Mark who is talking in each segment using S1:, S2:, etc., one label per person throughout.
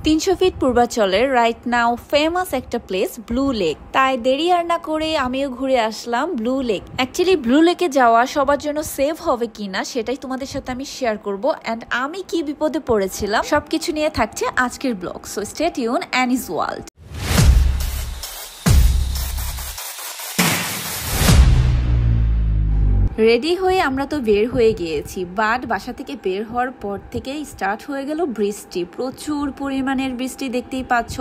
S1: 300 fit পূর্বাচলের right now famous একটা place blue lake. তাই দেরি আর না করে আমিও ঘুরে আসলাম ব্লু লেক। অ্যাকচুয়ালি ব্লু লেকে যাওয়া সবার জন্য সেফ হবে কিনা সেটাই তোমাদের সাথে আমি শেয়ার করব, অ্যান্ড আমি কি বিপদে পড়েছিলাম সবকিছু নিয়ে থাকছে আজকের blog. So stay tune anise world. Ready হয়ে আমরা তো বের হয়ে গিয়েছি, বাট বাসা থেকে বের হওয়ার পর থেকে স্টার্ট হয়ে গেল বৃষ্টি। প্রচুর পরিমাণের বৃষ্টি, দেখতেই পাচ্ছ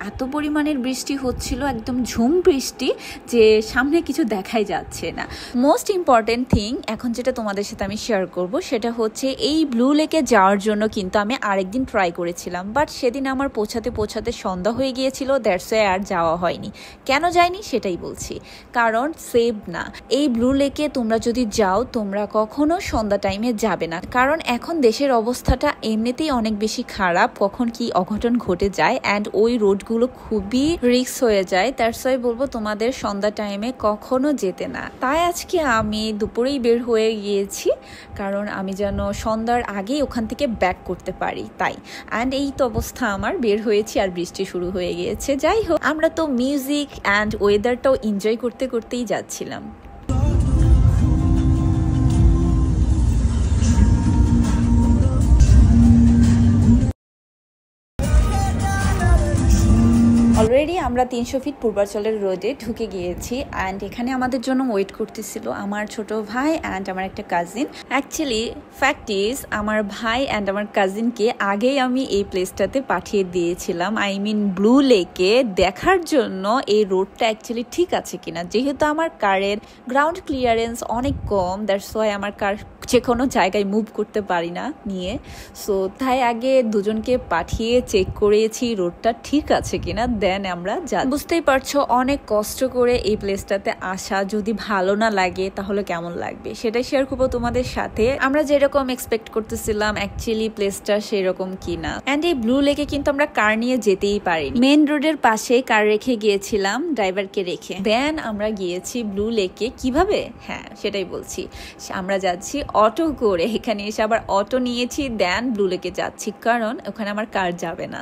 S1: এত পরিমাণের বৃষ্টি হচ্ছিল, একদম ঝুম বৃষ্টি যে সামনে কিছু দেখাই যাচ্ছে না। মোস্ট ইম্পর্টেন্ট থিং এখন যেটা তোমাদের সাথে আমি শেয়ার করব সেটা হচ্ছে এই ব্লু লেকে যাওয়ার জন্য কিন্তু আমি আরেকদিন ট্রাই করেছিলাম, বাট সেদিন আমার পৌঁছাতে সন্ধ্যা হয়ে গিয়েছিল, দ্যাটস ওয়াই আর যাওয়া হয়নি। কেন যায়নি সেটাই বলছি, কারণ সেভ না। এই ব্লু লেকে তোমরা যদি যাও তোমরা কখনো সন্ধ্যা টাইমে যাবে না, কারণ এখন দেশের অবস্থাটা এমনিতেই অনেক বেশি খারাপ, কখন কি অঘটন ঘটে যায়, অ্যান্ড ওই রোডগুলো খুবই রিস্ক হয়ে যায়। তার সবাই বলবো তোমাদের সন্ধ্যা টাইমে কখনো যেতে না। তাই আজকে আমি দুপুরেই বের হয়ে গিয়েছি, কারণ আমি যেন সন্ধ্যার আগেই ওখান থেকে ব্যাক করতে পারি তাই। অ্যান্ড এই তো অবস্থা, আমার বের হয়েছি আর বৃষ্টি শুরু হয়ে গিয়েছে। যাই হোক, আমরা তো মিউজিক অ্যান্ড ওয়েদারটাও এনজয় করতেই যাচ্ছিলাম। অলরেডি আমরা 300 ফিট পূর্বাচলের রোডে ঢুকে গিয়েছি, অ্যান্ড এখানে আমাদের জন্য ওয়েট করতেছিল আমার ছোট ভাই অ্যান্ড আমার একটা কাজিন। অ্যাকচুয়ালি ফ্যাক্ট ইজ আমার ভাই অ্যান্ড আমার কাজিনকে আগেই আমি এই প্লেসটাতে পাঠিয়ে দিয়েছিলাম, আই মিন ব্লু লেকে দেখার জন্য এই রোডটা অ্যাকচুয়ালি ঠিক আছে কিনা। যেহেতু আমার কারের গ্রাউন্ড ক্লিয়ারেন্স অনেক কম, দ্যাটস ওয়াই আমার কার যে কোনো জায়গায় মুভ করতে পারি না নিয়ে, সো তাই আগে দুজনকে পাঠিয়ে চেক করেছি রোডটা ঠিক আছে কিনা, দেন আমরা যা। বুঝতেই পারছো অনেক কষ্ট করে এই প্লেসটাতে আসা, যদি ভালো না লাগে তাহলে কেমন লাগবে সেটাই শেয়ার করবো তোমাদের সাথে। আমরা যেরকম এক্সপেক্ট করতেছিলাম অ্যাকচুয়ালি প্লেসটা সেরকম কিনা। অ্যান্ড এই ব্লু লেকে কিন্তু আমরা কার নিয়ে যেতেই পারিনি, মেন রোডের পাশে কার রেখে গিয়েছিলাম ড্রাইভারকে রেখে। দেন আমরা গিয়েছি ব্লু লেকে কিভাবে, হ্যাঁ সেটাই বলছি, আমরা যাচ্ছি অটো করে। এখানে এসে আবার অটো নিয়েছি, দেন ব্লু লেকে যাচ্ছি, কারণ ওখানে আমার কার যাবে না,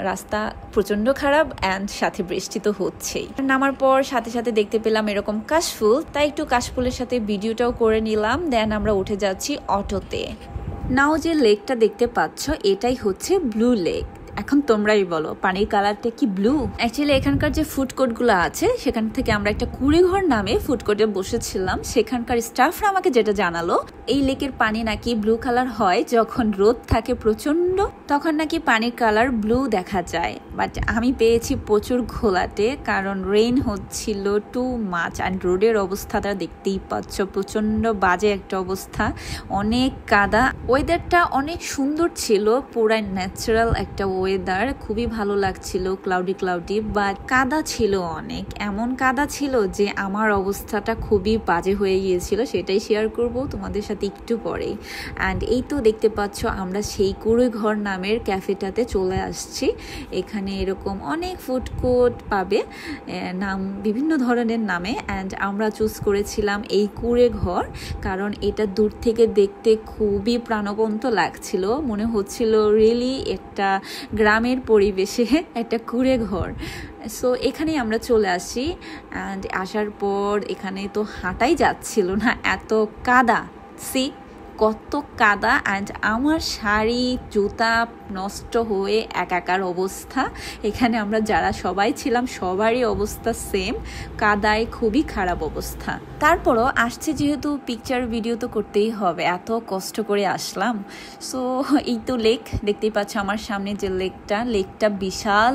S1: রাস্তা প্রচন্ড খারাপ অ্যান্ড সাথে বৃষ্টি তো হচ্ছেই। নামার পর সাথে দেখতে পেলাম এরকম কাশফুল, তাই একটু কাশফুলের সাথে ভিডিওটাও করে নিলাম। দেন আমরা উঠে যাচ্ছি অটোতে। নাও যে লেকটা দেখতে পাচ্ছ এটাই হচ্ছে ব্লু লেক। এখন তোমরাই বলো পানির কালারটা কি ব্লু? অ্যাকচুয়ালি এখানকার যে ফুড কোর্টগুলো আছে সেখান থেকে আমরা একটা কুড়িঘর নামে ফুড কোর্টে বসেছিলাম। সেখানকার স্টাফরা আমাকে যেটা জানালো, এই লেকের পানি নাকি ব্লু কালার হয় যখন রোদ থাকে প্রচন্ড, তখন নাকি পানির কালার ব্লু দেখা যায়। বাট আমি পেয়েছি প্রচুর ঘোলাটে, কারণ রেইন হচ্ছিল টু মাচ, অ্যান্ড রোডের অবস্থাটা দেখতেই পাচ্ছ প্রচন্ড বাজে একটা অবস্থা, অনেক কাদা। ওয়েদারটা অনেক সুন্দর ছিল, পুরাই ন্যাচারাল একটা ওয়েদার, খুবই ভালো লাগছিল, ক্লাউডি বাট কাদা ছিল অনেক, এমন কাদা ছিল যে আমার অবস্থাটা খুবই বাজে হয়ে গিয়েছিল, সেটাই শেয়ার করব তোমাদের সাথে একটু পরেই। অ্যান্ড এই তো দেখতে পাচ্ছ আমরা সেই কুড়িঘর নামের ক্যাফেটাতে চলে আসছি। এখানে এরকম অনেক ফুড কোর্ট পাবে, নাম বিভিন্ন ধরনের নামে, অ্যান্ড আমরা চুজ করেছিলাম এই কুড়িঘর, কারণ এটা দূর থেকে দেখতে খুবই প্রাণবন্ত লাগছিল, মনে হচ্ছিল রিয়েলি একটা গ্রামের পরিবেশে একটা কুড়ে ঘর। সো এখানে আমরা চলে আসি, অ্যান্ড আসার পর এখানে তো হাঁটাই যাচ্ছিল না, এত কাদা, সি কত কাদা, অ্যান্ড আমার শাড়ি জুতা নষ্ট হয়ে একাকার অবস্থা। এখানে আমরা যারা সবাই ছিলাম সবারই অবস্থা সেম, কাদায় খুবই খারাপ অবস্থা। তারপরও আসছে যেহেতু পিকচার ভিডিও তো করতেই হবে, এত কষ্ট করে আসলাম। সো এই তো লেক দেখতেই পাচ্ছ আমার সামনে যে লেকটা বিশাল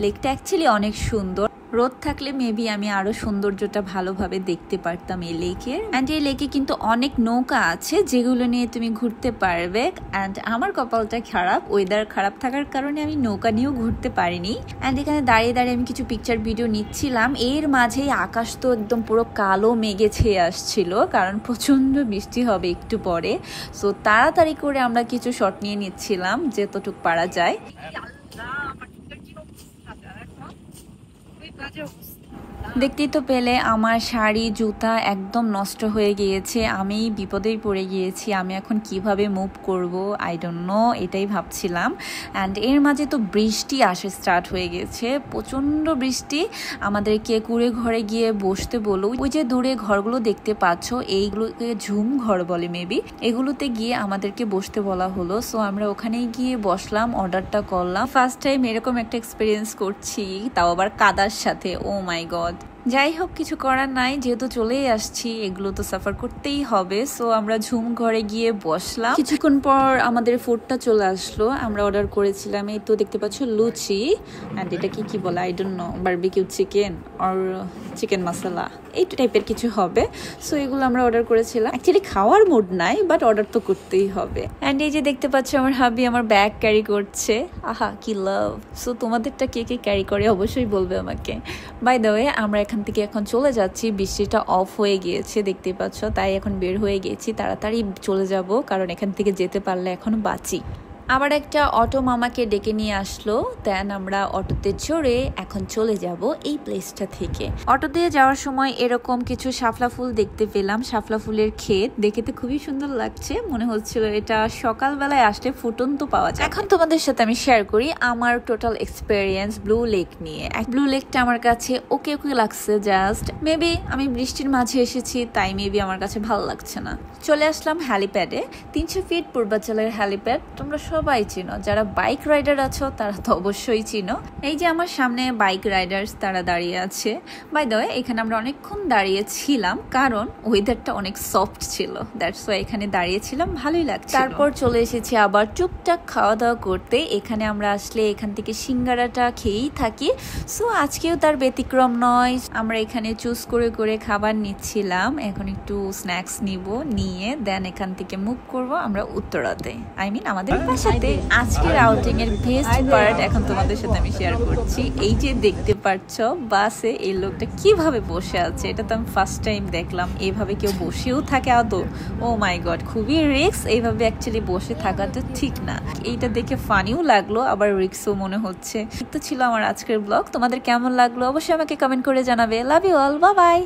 S1: লেকটা অ্যাকচুয়ালি অনেক সুন্দর। রোদ থাকলে মেবি আমি আরো সৌন্দর্যটা ভালোভাবে দেখতে পারতাম এই লেকের। অ্যান্ড এই লেকে কিন্তু অনেক নৌকা আছে যেগুলো নিয়ে তুমি ঘুরতে পারবে, অ্যান্ড আমার কপালটা খারাপ, ওয়েদার খারাপ থাকার কারণে আমি নৌকা নিয়েও ঘুরতে পারিনি। অ্যান্ড এখানে দাঁড়িয়ে আমি কিছু পিকচার ভিডিও নিচ্ছিলাম, এর মাঝেই আকাশ তো একদম পুরো কালো মেঘে ছেয়ে আসছিল, কারণ প্রচন্ড বৃষ্টি হবে একটু পরে। সো তাড়াতাড়ি করে আমরা কিছু শট নিয়ে নিচ্ছিলাম যতটুকু পারা যায়। দেখতেই তো পেলে আমার শাড়ি জুতা একদম নষ্ট হয়ে গিয়েছে, আমি বিপদেই পড়ে গিয়েছি। আমি এখন কিভাবে মুভ করব আই ডোন্ট নো, এটাই ভাবছিলাম। অ্যান্ড এর মাঝে তো বৃষ্টি আসে স্টার্ট হয়ে গেছে, প্রচণ্ড বৃষ্টি। আমাদেরকে কুড়ে ঘরে গিয়ে বসতে বলো। ওই যে দূরে ঘরগুলো দেখতে পাচ্ছ, এইগুলোকে ঝুম ঘর বলে মেবি, এগুলোতে গিয়ে আমাদেরকে বসতে বলা হলো। সো আমরা ওখানেই গিয়ে বসলাম, অর্ডারটা করলাম। ফার্স্ট টাইম এরকম একটা এক্সপিরিয়েন্স করছি, তাও আবার কাদার সাথে। ও মাই গড। যাই হোক, কিছু করার নাই, যেহেতু চলেই আসছি এগুলো তো সাফার করতেই হবে। সো আমরা ঝুম ঘরে গিয়ে বসলাম। কিছুক্ষণ পর আমাদের ফুডটা চলে আসলো। আমরা অর্ডার করেছিলাম, এই তো দেখতে পাচ্ছ লুচি, অ্যান্ড এটা কি বলে I don't know, barbecue chicken or chicken masala এই টাইপের কিছু হবে। সো এগুলো আমরা অর্ডার করেছিলাম। অ্যাকচুয়ালি খাওয়ার মুড নাই, বাট অর্ডার তো করতেই হবে। অ্যান্ড এই যে দেখতে পাচ্ছ আমার হাবি আমার ব্যাগ ক্যারি করছে, আহা কি লাভ। সো তোমাদেরটা কে কে ক্যারি করে অবশ্যই বলবে আমাকে। বাই দ্য ওয়ে, আমরা এখান থেকে এখন চলে যাচ্ছি। বৃষ্টিটা অফ হয়ে গিয়েছে দেখতেই পাচ্ছ, তাই এখন বের হয়ে গেছি, তাড়াতাড়ি চলে যাব, কারণ এখান থেকে যেতে পারলে এখন বাঁচি। আবার একটা অটো মামাকে ডেকে নিয়ে আসলো, দেন আমরা অটোতে চড়ে এখন চলে যাব এই প্লেসটা থেকে। অটো দিয়ে যাওয়ার সময় এরকম কিছু শাপলা ফুল দেখতে পেলাম, শাপলা ফুলের ক্ষেত, দেখে তো খুবই সুন্দর লাগছে। মনে হচ্ছিল এটা সকালবেলায় আসলে ফুটন্ত পাওয়া যায়। এখন তোমাদের সাথে আমি শেয়ার করি আমার টোটাল এক্সপেরিয়েন্স ব্লু লেক নিয়ে। ব্লু লেকটা আমার কাছে ওকে ওকে লাগছে, জাস্ট মেবি আমি বৃষ্টির মাঝে এসেছি তাই মেবি আমার কাছে ভালো লাগছে না। চলে আসলাম হ্যালিপ্যাডে, 300 ফিট পূর্বাঞ্চলের হ্যালিপ্যাড। তোমরা সবাই চিনো, যারা বাইক রাইডার আছো তারা তো অবশ্যই চিনো। এই যে আমার সামনে বাইক রাইডার্স তারা দাঁড়িয়ে আছে। বাই দ্য ওয়ে, এখানে আমরা অনেকক্ষণ দাঁড়িয়েছিলাম কারণ ওয়েদারটা অনেক সফট ছিল, দ্যাটস ওয়াই এখানে দাঁড়িয়েছিলাম, ভালোই লাগছে। তারপর চলে এসেছি আবার টুকটাক খাওয়া দাওয়া করতে। এখানে আমরা আসলে এখান থেকে সিঙ্গারাটা খেয়েই থাকি। সো আজকেও তার ব্যতিক্রম নয়, আমরা এখানে চুজ করে করে খাবার নিচ্ছিলাম। এখন একটু স্ন্যাক্স নিব, নিয়ে দেন এখান থেকে মুভ করব আমরা উত্তরাতে, আই মিন আমাদের বাসাতে। আজকের আউটিং এর বেস্ট পার্ট এখন তোমাদের সাথে আমি শেয়ার করছি। এই যে দেখতে পাচ্ছ বাসে এই লোকটা কিভাবে বসে আছে, এটা তো আমি ফার্স্ট টাইম দেখলাম। এইভাবে কেউ বসেও থাকে আদৌ? ও মাই গড, খুবই রিস্ক। এইভাবে অ্যাকচুয়ালি বসে থাকাটা ঠিক না। এইটা দেখে ফানিও লাগলো, আবার রিস্কও মনে হচ্ছে। তো ছিল আমার আজকের ব্লগ, তোমাদের কেমন লাগলো অবশ্যই আমাকে কমেন্ট করে জানাবে। Love you all, bye by.